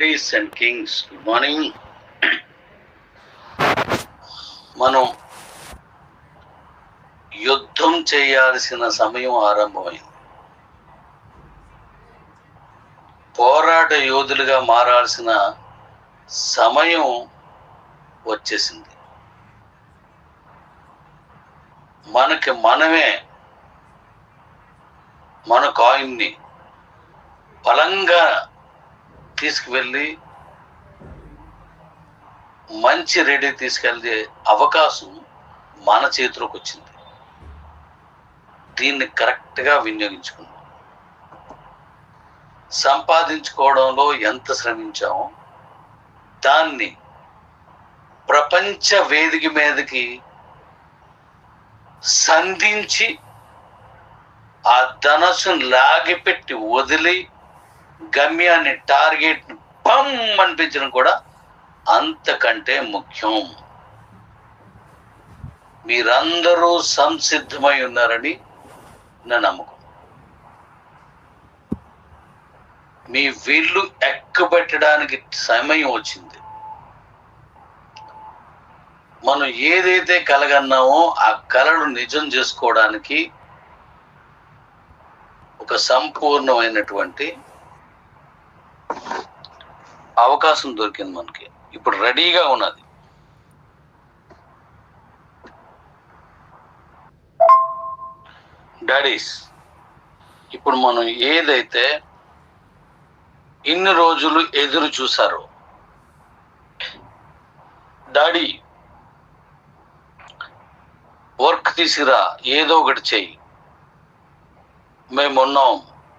Ladies and kings, good morning. మనం యుద్ధం చేయాల్సిన సమయం ఆరంభమైంది. పోరాట యోధులుగా మారాల్సిన సమయం వచ్చేసింది. మనకి మనమే మన కాయిన్ని బలంగా తీసుకువెళ్ళి మంచి రెడీ తీసుకెళ్ళే అవకాశం మన చేతిలోకి వచ్చింది. దీన్ని కరెక్ట్గా వినియోగించుకుందాం. సంపాదించుకోవడంలో ఎంత శ్రమించామో దాన్ని ప్రపంచ వేదిక మీదకి సంధించి ఆ ధనస్సును లాగిపెట్టి వదిలి గమ్యాన్ని టార్గెట్ పమ్ అనిపించడం కూడా అంతకంటే ముఖ్యం. మీరందరూ సంసిద్ధమై ఉన్నారని నా నమ్మకం. మీ వీళ్ళు ఎక్కుపెట్టడానికి సమయం వచ్చింది. మనం ఏదైతే కలగన్నామో ఆ కళను నిజం చేసుకోవడానికి ఒక సంపూర్ణమైనటువంటి అవకాశం దొరికింది మనకి. ఇప్పుడు రెడీగా ఉన్నది. డాడీస్, ఇప్పుడు మనం ఏదైతే ఇన్ని రోజులు ఎదురు చూసారో, డాడీ వర్క్ తీసుకురా, ఏదో ఒకటి చెయ్యి, మేమున్నాం,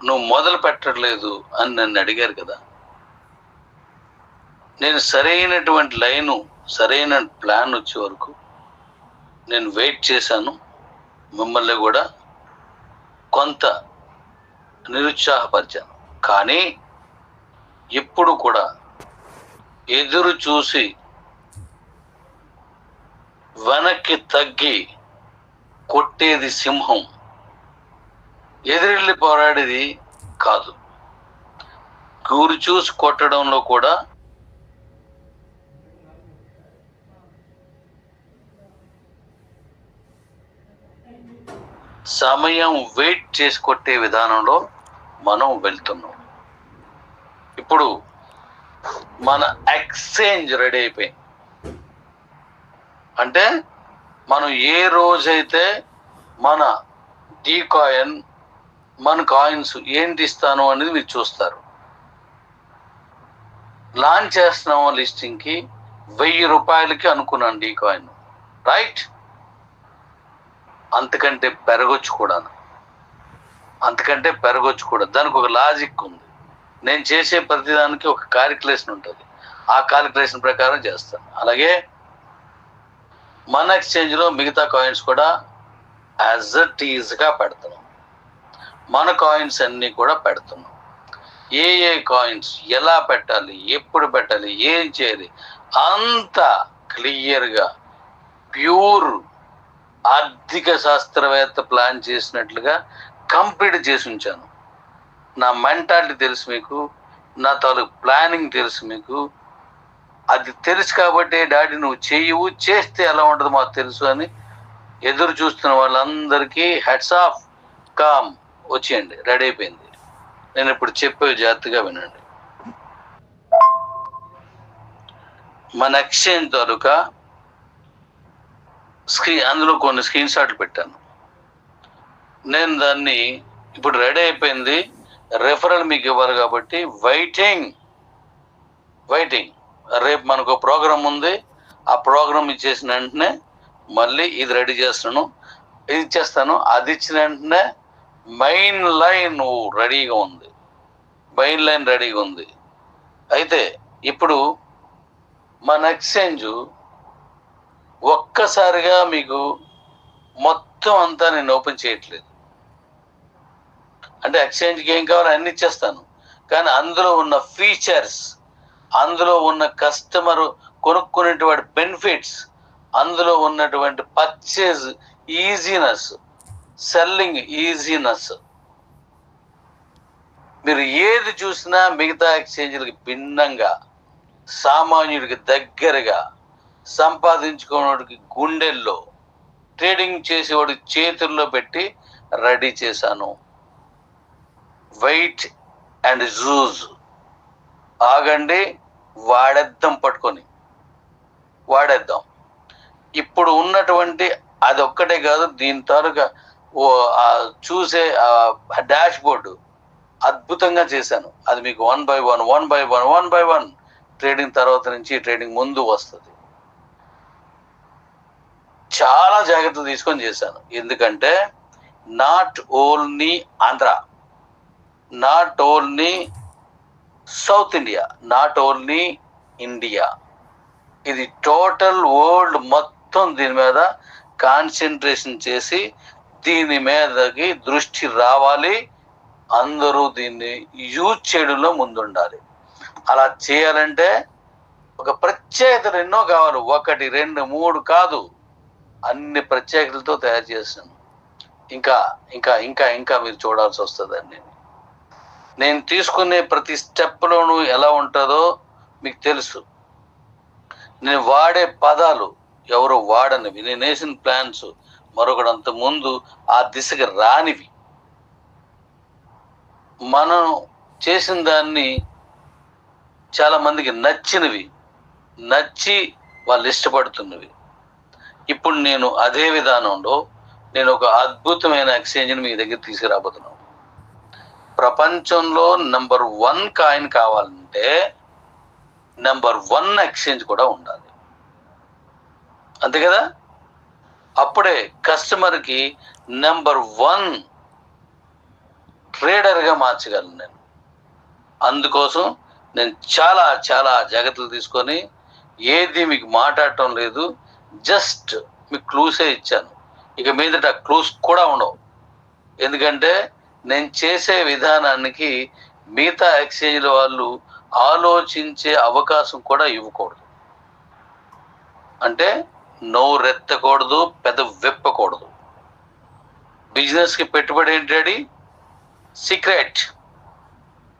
నువ్వు మొదలు పెట్టట్లేదు అని నన్ను అడిగారు కదా. నేను సరైనటువంటి లైను, సరైన ప్లాన్ వచ్చే వరకు నేను వెయిట్ చేశాను. మిమ్మల్ని కూడా కొంత నిరుత్సాహపరిచాను. కానీ ఇప్పుడు కూడా ఎదురు చూసి వెనక్కి తగ్గి కొట్టేది సింహం, ఎదురెళ్ళి పోరాడేది కాదు. గురి చూసి కొట్టడంలో కూడా సమయం వెయిట్ చేసి కొట్టే విధానంలో మనం వెళ్తున్నాం. ఇప్పుడు మన ఎక్స్చేంజ్ రెడీ అయిపోయింది. అంటే మనం ఏ రోజైతే మన డీ కాయిన్, మన కాయిన్స్ ఏంటి ఇస్తాను అనేది మీరు చూస్తారు. లాంచ్ చేస్తున్నాము లిస్టింగ్కి 1000 రూపాయలకి అనుకున్నాను డీ కాయిన్, రైట్? అంతకంటే పెరగొచ్చు కూడా, దానికి ఒక లాజిక్ ఉంది. నేను చేసే ప్రతిదానికి ఒక క్యాలిక్యులేషన్ ఉంటుంది. ఆ క్యాలిక్యులేషన్ ప్రకారం చేస్తాను. అలాగే మన ఎక్స్చేంజ్లో మిగతా కాయిన్స్ కూడా యాజ్ ఇట్ ఈజ్గా పెడుతున్నాం. మన కాయిన్స్ అన్నీ కూడా పెడుతున్నాం. ఏ కాయిన్స్ ఎలా పెట్టాలి, ఎప్పుడు పెట్టాలి, ఏం చేయాలి అంత క్లియర్గా ప్యూర్ ఆర్థిక శాస్త్రవేత్త ప్లాన్ చేసినట్లుగా కంప్లీట్ చేసి ఉంచాను. నా మెంటాలిటీ తెలుసు మీకు, నా తాలూకు ప్లానింగ్ తెలుసు మీకు. అది తెలుసు కాబట్టి డాడీ నువ్వు చేయవు, చేస్తే ఎలా ఉంటుందో మాకు తెలుసు అని ఎదురు చూస్తున్న వాళ్ళందరికీ హెడ్స్ ఆఫ్, కామ్, వచ్చేయండి, రెడీ అయిపోయింది. నేను ఇప్పుడు చెప్పే జాగ్రత్తగా వినండి. మన ఎక్స్చేంజ్ తాలూకా అందులో కొన్ని స్క్రీన్ షాట్లు పెట్టాను. నేను దాన్ని ఇప్పుడు రెడీ అయిపోయింది. రెఫరల్ మీకు ఇవ్వాలి కాబట్టి వెయిటింగ్. రేపు మనకు ప్రోగ్రామ్ ఉంది. ఆ ప్రోగ్రామ్ ఇచ్చేసిన వెంటనే మళ్ళీ ఇది రెడీ చేస్తాను, ఇది ఇచ్చేస్తాను. అది ఇచ్చిన వెంటనే మెయిన్ లైన్ రెడీగా ఉంది. అయితే ఇప్పుడు మన ఎక్స్చేంజ్ ఒక్కసారిగా మీకు మొత్తం అంతా నేను ఓపెన్ చేయట్లేదు. అంటే ఎక్స్చేంజ్కి ఏం కావాలో అన్ని ఇచ్చేస్తాను. కానీ అందులో ఉన్న ఫీచర్స్, అందులో ఉన్న కస్టమర్ కొనుక్కునేటువంటి బెనిఫిట్స్, అందులో ఉన్నటువంటి పర్చేజ్ ఈజీనెస్, సెల్లింగ్ ఈజీనెస్, మీరు ఏది చూసినా మిగతా ఎక్స్చేంజ్లకి భిన్నంగా, సామాన్యుడికి దగ్గరగా, సంపాదించుకునేవాడికి గుండెల్లో, ట్రేడింగ్ చేసేవాడి చేతుల్లో పెట్టి రెడీ చేశాను. వెయిట్ అండ్ జూజ్. ఆగండి, వాడేద్దాం. ఇప్పుడు ఉన్నటువంటి అది ఒక్కటే కాదు, దీని తాలూకా చూసే డాష్ బోర్డు అద్భుతంగా చేశాను. అది మీకు 1 by 1 ట్రేడింగ్ తర్వాత నుంచి ట్రేడింగ్ ముందు వస్తుంది. చాలా జాగ్రత్తలు తీసుకొని చేశాను. ఎందుకంటే not only Andhra, not only south India, not only India, ఇది టోటల్ వరల్డ్ మొత్తం దీని మీద కాన్సన్ట్రేషన్ చేసి దీని మీదకి దృష్టి రావాలి. అందరూ దీన్ని యూజ్ చేయడంలో ముందుండాలి. అలా చేయాలంటే ఒక ప్రత్యేకతలు ఎన్నో కావాలి. 1, 2, 3 కాదు, అన్ని ప్రత్యేకతలతో తయారు చేశాను. ఇంకా ఇంకా ఇంకా ఇంకా మీరు చూడాల్సి వస్తుందండి. నేను తీసుకునే ప్రతి స్టెప్లోనూ ఎలా ఉంటుందో మీకు తెలుసు. నేను వాడే పదాలు ఎవరు వాడనివి, నేను వేసిన ప్లాన్స్ మరొకడంత ముందు ఆ దిశగా రానివి. మనం చేసిన దాన్ని చాలా మందికి నచ్చి వాళ్ళు ఇష్టపడుతున్నవి. ఇప్పుడు నేను అదే విధానంలో నేను ఒక అద్భుతమైన ఎక్స్చేంజ్ని మీ దగ్గర తీసుకురాబోతున్నాను. ప్రపంచంలో నెంబర్ 1 కాయిన్ కావాలంటే నెంబర్ 1 ఎక్స్చేంజ్ కూడా ఉండాలి, అంతే కదా? అప్పుడే కస్టమర్కి నెంబర్ 1 ట్రేడర్గా మార్చగలను నేను. అందుకోసం నేను చాలా చాలా జాగ్రత్తలు తీసుకొని ఏది మీకు మాట్లాడటం లేదు, జస్ట్ మీకు క్లూసే ఇచ్చాను. ఇక మీదట క్లూస్ కూడా ఉండవు. ఎందుకంటే నేను చేసే విధానానికి మిగతా ఎక్స్చేంజ్ల వాళ్ళు ఆలోచించే అవకాశం కూడా ఇవ్వకూడదు. అంటే నోరెత్తకూడదు, పెద్ద విప్పకూడదు. బిజినెస్కి పెట్టుబడి ఏంటి?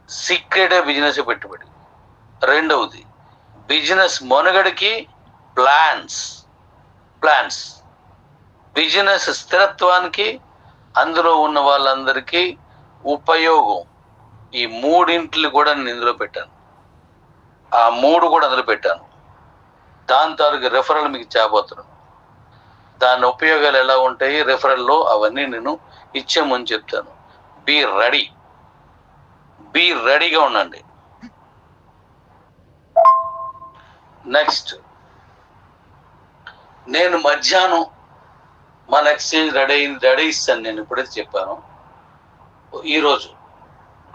సీక్రెటే బిజినెస్ పెట్టుబడి. రెండవది బిజినెస్ మనుగడకి ప్లాన్స్. బిజినెస్ స్థిరత్వానికి, అందులో ఉన్న వాళ్ళందరికీ ఉపయోగం. ఈ 3 కూడా నేను ఇందులో పెట్టాను. ఆ 3 కూడా అందులో పెట్టాను. దాని తాలూకు రెఫరల్ మీకు చేయబోతున్నాను. దాని ఉపయోగాలు ఎలా ఉంటాయి రెఫరల్లో అవన్నీ నేను ఇచ్చే ముందు చెప్తాను. బీ రెడీగా ఉండండి. నెక్స్ట్, నేను మధ్యాహ్నం మన ఎక్స్చేంజ్ రెడీ ఇస్తాను. నేను ఎప్పుడైతే చెప్పాను, ఈరోజు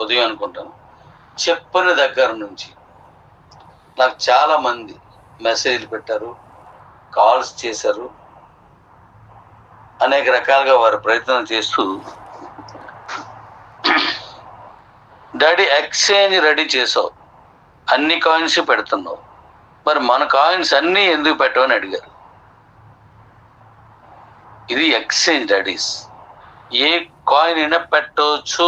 ఉదయం అనుకుంటాను, చెప్పిన దగ్గర నుంచి నాకు చాలా మంది మెసేజ్లు పెట్టారు, కాల్స్ చేశారు. అనేక రకాలుగా వారు ప్రయత్నం చేస్తూ, డాడీ ఎక్స్చేంజ్ రెడీ చేసావు, అన్ని కాయిన్స్ పెడుతున్నావు, మరి మన కాయిన్స్ అన్నీ ఎందుకు పెట్టవని అడిగారు. ఇది ఎక్స్చేంజ్ డాడీస్. ఏ కాయిన్ అయినా పెట్టవచ్చు,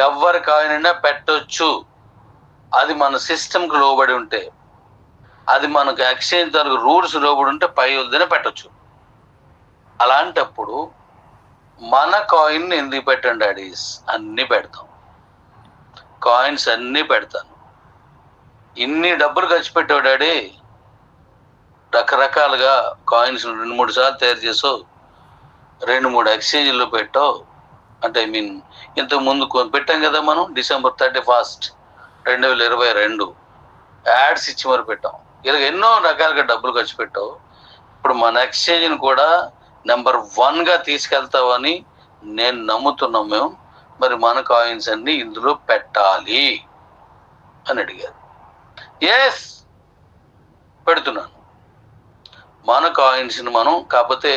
ఎవరి కాయిన్ అయినా పెట్టవచ్చు. అది మన సిస్టమ్కి లోబడి ఉంటే, అది మనకు ఎక్స్చేంజ్ తాలూకు రూల్స్ లోబడి ఉంటే పై వద్దనే పెట్టచ్చు. అలాంటప్పుడు మన కాయిన్ ఎందుకు పెట్టండి డాడీస్? అన్నీ పెడతాం, కాయిన్స్ అన్నీ పెడతాను. ఇన్ని డబ్బులు ఖర్చు పెట్టావు డాడీ, రకరకాలుగా కాయిన్స్ 2-3 సార్లు తయారు చేసావు, 2-3 ఎక్స్చేంజ్లో పెట్టావు. అంటే ఇంతకు ముందు పెట్టాం కదా మనం, December 31, 2022 యాడ్స్ ఇచ్చి మరి పెట్టాం. ఇలా ఎన్నో రకాలుగా డబ్బులు ఖర్చు పెట్టావు. ఇప్పుడు మన ఎక్స్చేంజ్ని కూడా నెంబర్ 1గా తీసుకెళ్తావని నేను నమ్ముతున్నాం మేము. మరి మన కాయిన్స్ అన్ని ఇందులో పెట్టాలి అని అడిగారు. ఎస్, పెడుతున్నాను మన కాయిన్స్ని మనం. కాకపోతే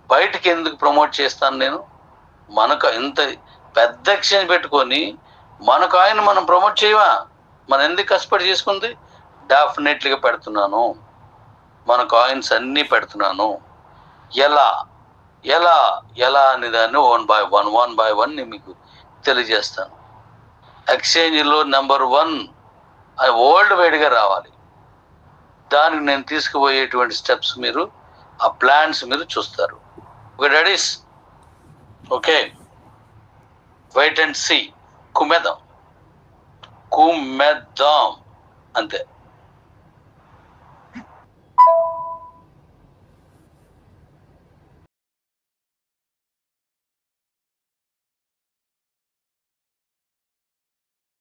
బయటికి ఎందుకు ప్రమోట్ చేస్తాను నేను? మనకు ఇంత పెద్ద ఎక్స్చేంజ్ పెట్టుకొని మన కాయిన్ మనం ప్రమోట్ చేయవా? మనం ఎందుకు కష్టపడి చేసుకుంది? డెఫినెట్లీగా పెడుతున్నాను, మన కాయిన్స్ అన్నీ పెడుతున్నాను. ఎలా ఎలా ఎలా అనే దాన్ని 1 by 1 నేను మీకు తెలియజేస్తాను. ఎక్స్చేంజ్లో నెంబర్ 1 అది వరల్డ్ వైడ్గా రావాలి. దానికి నేను తీసుకుపోయేటువంటి స్టెప్స్ మీరు, ఆ ప్లాన్స్ మీరు చూస్తారు. Okay daddies, okay, wait and see. కుమ్మేద్దాం అంతే.